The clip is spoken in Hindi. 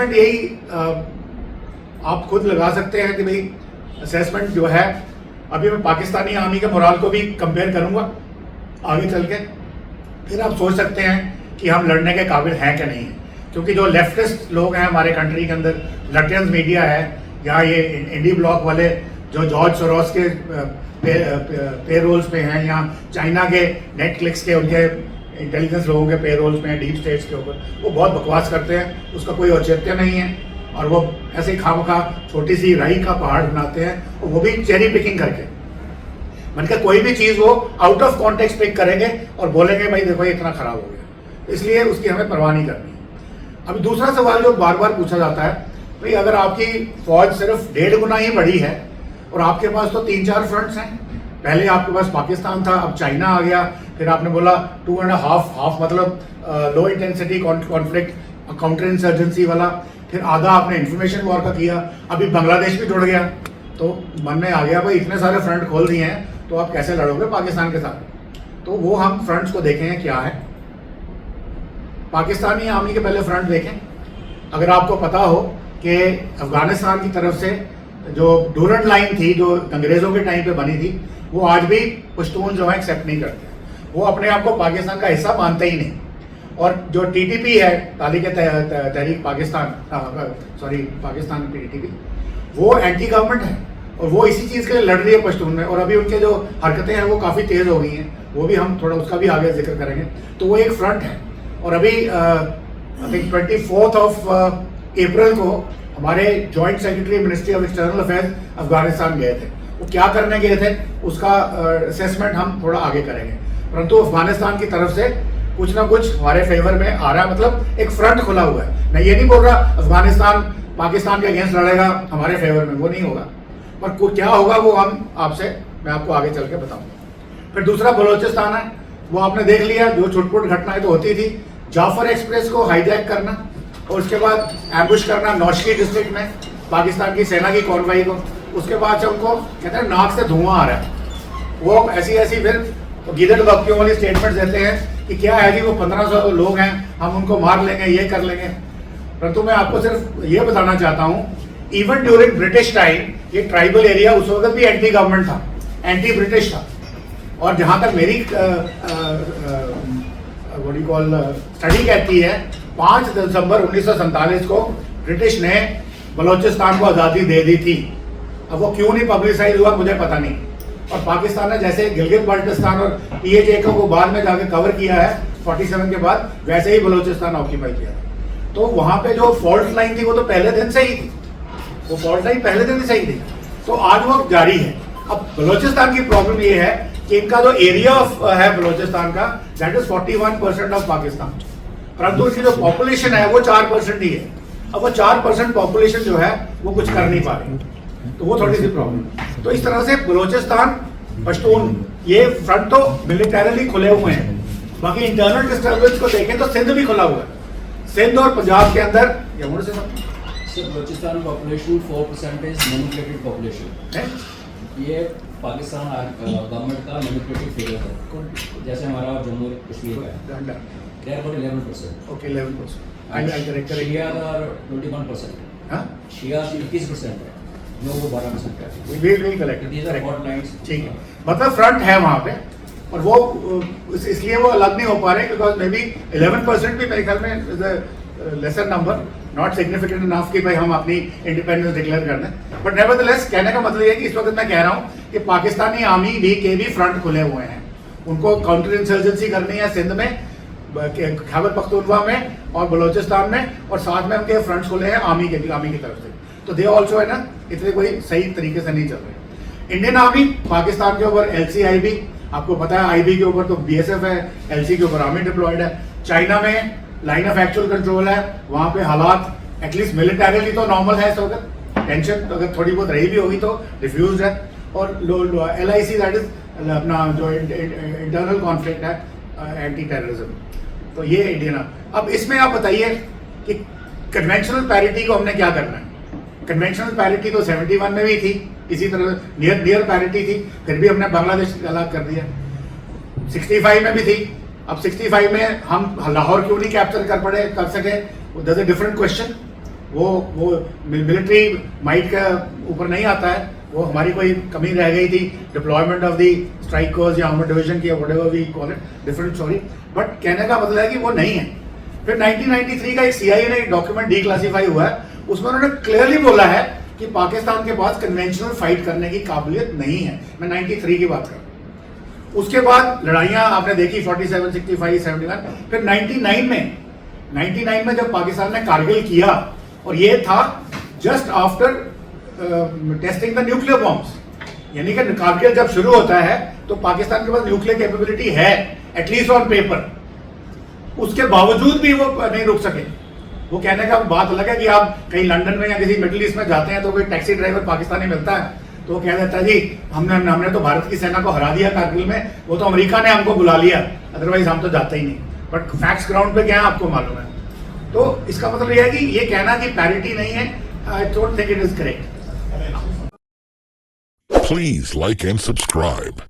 असेसमेंट यही आप खुद लगा सकते हैं कि भाई असेसमेंट जो है, अभी मैं पाकिस्तानी आर्मी के मोराल को भी कंपेयर करूंगा आगे चल के, फिर आप सोच सकते हैं कि हम लड़ने के काबिल हैं कि नहीं है। क्योंकि जो लेफ्टिस्ट लोग हैं हमारे कंट्री के अंदर, लटियंस मीडिया है या ये इंडी ब्लॉक वाले जो जॉर्ज सोरोस के पे रोल्स पे हैं, या चाइना के नेटफ्लिक्स के उनके इंटेलिजेंस लोगों के पे रोल्स पे हैं, डीप स्टेट्स के ऊपर, वो बहुत बकवास करते हैं, उसका कोई औचित्य नहीं है। और वो ऐसे ही खामखा छोटी सी राई का पहाड़ बनाते हैं, और वो भी चेरी पिकिंग करके। मतलब कोई भी चीज़ वो आउट ऑफ कॉन्टेक्स्ट पिक करेंगे और बोलेंगे भाई देखो ये इतना खराब हो गया, इसलिए उसकी हमें परवाह नहीं करनी। अभी दूसरा सवाल जो बार बार पूछा जाता है, भाई अगर आपकी फौज सिर्फ 1.5 गुना ही बड़ी है और आपके पास तो 3-4 फ्रंट्स हैं, पहले आपके पास पाकिस्तान था, अब चाइना आ गया, फिर आपने बोला 2.5 मतलब low intensity conflict counter insurgency वाला, फिर आधा आपने इंफॉर्मेशन वॉर का किया, अभी बांग्लादेश भी जुड़ गया, तो मन में आ गया भाई इतने सारे फ्रंट खोल दिए हैं तो आप कैसे लड़ोगे पाकिस्तान के साथ। तो वो हम फ्रंट्स को देखें क्या है। पाकिस्तानी आर्मी के पहले फ्रंट देखें। अगर आपको पता हो कि अफगानिस्तान की तरफ से जो डूरंट लाइन थी जो अंग्रेजों के टाइम पे बनी थी, वो आज भी पश्तून जो है एक्सेप्ट नहीं करते, वो अपने आप को पाकिस्तान का हिस्सा मानते ही नहीं। और जो टीटीपी है, तालिक तहरीक पाकिस्तान, सॉरी पाकिस्तान टीटीपी, वो एंटी गवर्नमेंट है और वो इसी चीज़ के लिए लड़ रही है पश्तून में। और अभी उनके जो हरकतें हैं वो काफ़ी तेज़ हो गई हैं, वो भी हम थोड़ा उसका भी आगे जिक्र करेंगे। तो वो एक फ्रंट है। और अभी आई थिंक 24 अप्रैल को हमारे joint secretary ministry of external affairs Afghanistan गए थे। वो क्या करने गए थे उसका असेसमेंट हम थोड़ा आगे करेंगे। परंतु अफगानिस्तान की तरफ से कुछ ना कुछ हमारे फेवर में आ रहा है, मतलब एक फ्रंट खुला हुआ है। मैं ये नहीं बोल रहा अफगानिस्तान पाकिस्तान के अगेंस्ट लड़ेगा हमारे फेवर में, वो नहीं होगा, पर क्या होगा वो मैं आपको आगे चल के बताऊंगा। फिर दूसरा बलोचिस्तान है, वो आपने देख लिया, जो छुटपुट घटनाएं तो होती थी, जाफर एक्सप्रेस को हाईजैक करना और उसके बाद एम्बुश करना नौशकी डिस्ट्रिक्ट में पाकिस्तान की सेना की कॉन्वाई को। उसके बाद से उनको कहते हैं नाक से धुआं आ रहा है, वो ऐसी फिर गिदड़ बक्तियों वाली स्टेटमेंट देते हैं कि क्या है जी वो 1500 लोग हैं, हम उनको मार लेंगे, ये कर लेंगे। परंतु मैं आपको सिर्फ ये बताना चाहता हूँ, इवन ड्यूरिंग ब्रिटिश टाइम ये ट्राइबल एरिया उस वक्त भी एंटी गवर्नमेंट था, एंटी ब्रिटिश था। और जहाँ तक मेरी स्टडी कहती है, 5 दिसंबर 1947 को ब्रिटिश ने बलोचिस्तान को आज़ादी दे दी थी। अब वो क्यों नहीं पब्लिसाइज हुआ मुझे पता नहीं। और पाकिस्तान ने जैसे गिलगित बाल्टिस्तान और PHA को बाद में जाके कवर किया है 47 के बाद, वैसे ही बलोचिस्तान ऑक्यूपाई किया। तो वहाँ पे जो फॉल्ट लाइन थी वो तो पहले दिन से ही थी, वो फॉल्ट लाइन पहले दिन से ही थी, तो आज वो जारी है। अब बलोचिस्तान की प्रॉब्लम ये है कि इनका जो एरिया है बलोचिस्तान का, दैट इज 41% ऑफ पाकिस्तान, परंतु इसकी जो पॉपुलेशन है वो 4% ही है। अब वो 4% पॉपुलेशन जो है वो कुछ कर नहीं पा रही, तो वो थोड़ी सी प्रॉब्लम। तो इस तरह से बलोचिस्तान, पश्तून, ये फ्रंट तो मिलिटरली खुले हुए हैं। बाकी इंटरनल डिस्टर्बेंस को देखें तो सिंध भी खुला हुआ है। सिंध और पंजाब के अंदर Balochistan population 4% is manipulated population है। ये पाकिस्तान गवर्नमेंट का मैनिपुलेटेड फिगर है, जैसे हमारा जम्मू कश्मीर का है, they are about 11%। Okay 11%। I correct शिया का 21%, हां शिया 21% है, जो वो 12% है। We collect these are hot lines, ठीक है। मतलब फ्रंट है वहां पे, और वो इसलिए वो अलग नहीं हो पा रहे बिकॉज मे बी 11% भी मेरे ख्याल में laser number, not significant enough कि भाई हम अपनी इंडिपेंडेंस डिक्लेयर कर दें। बट नेवरदलेस कहने का मतलब ये है कि इस वक्त मैं कह रहा हूँ कि पाकिस्तानी आर्मी के भी फ्रंट खुले हुए हैं। उनको काउंटर इंसर्जेंसी करनी है सिंध में, खैबर पख्तूनख्वा में और बलोचिस्तान में, और साथ में उनके फ्रंट्स खुले हैं आर्मी की तरफ से। तो दे ऑल्सो है ना, इतने कोई सही तरीके से नहीं चल रहे। इंडियन आर्मी पाकिस्तान के ऊपर LCIB, आपको पता है IB के ऊपर तो BSF है, LC के ऊपर आर्मी डिप्लॉयड है। चाइना में लाइन ऑफ एक्चुअल कंट्रोल है, वहाँ पे हालात एटलीस्ट मिलिटरीली तो नॉर्मल है इस वक्त, टेंशन अगर थोड़ी बहुत रही भी होगी तो डिफ्यूज है। और LIC दैट इज अपना जो इंटरनल कॉन्फ्लिक्ट है, एंटी टेररिज्म, तो ये इंडियन। अब इसमें आप बताइए कि कन्वेंशनल पैरिटी को हमने क्या करना है। कन्वेंशनल पैरिटी तो 71 में भी थी, इसी तरह नियर पैरिटी थी, फिर भी हमने बांग्लादेश अलग कर दिया। 65 में भी थी, अब 65 में हम लाहौर क्यों नहीं कैप्चर कर सके, दैट्स अ डिफरेंट क्वेश्चन। वो मिलिट्री माइट का ऊपर नहीं आता है, वो हमारी कोई कमी रह गई थी डिप्लॉयमेंट ऑफ दी स्ट्राइकर्स या आर्मर्ड डिवीजन की, whatever we call it, different story, but कहने का मतलब है कि वो नहीं है। फिर 1993 का एक CIA ने एक डॉक्यूमेंट डीक्लासिफाई हुआ है, उसमें उन्होंने क्लियरली बोला है कि पाकिस्तान के पास कन्वेंशनल फाइट करने की काबिलियत नहीं है। मैं 93 की बात कर रहा हूँ। उसके बाद लड़ाइयाँ आपने देखी 47, 65, 71, फिर 99 में जब पाकिस्तान ने कारगिल किया, और ये था just after testing the nuclear bombs, यानी कि कारगिल जब शुरू होता है तो पाकिस्तान के पास न्यूक्लियर कैपेबिलिटी है एटलीस्ट ऑन पेपर, उसके बावजूद भी वो नहीं रुक सके। वो कहने का बात अलग है कि आप कहीं लंदन में या किसी मिडिल ईस्ट में जाते हैं तो कोई टैक्सी ड्राइवर पाकिस्तानी मिलता है तो वो कह देता है जी हमने तो भारत की सेना को हरा दिया कारगिल में, वो तो अमेरिका ने हमको बुला लिया, अदरवाइज हम तो जाते ही नहीं। बट फैक्ट्स ग्राउंड पे क्या है आपको मालूम है। तो इसका मतलब यह है कि ये कहना कि पैरिटी नहीं है, I don't think it is correct. Please like and subscribe.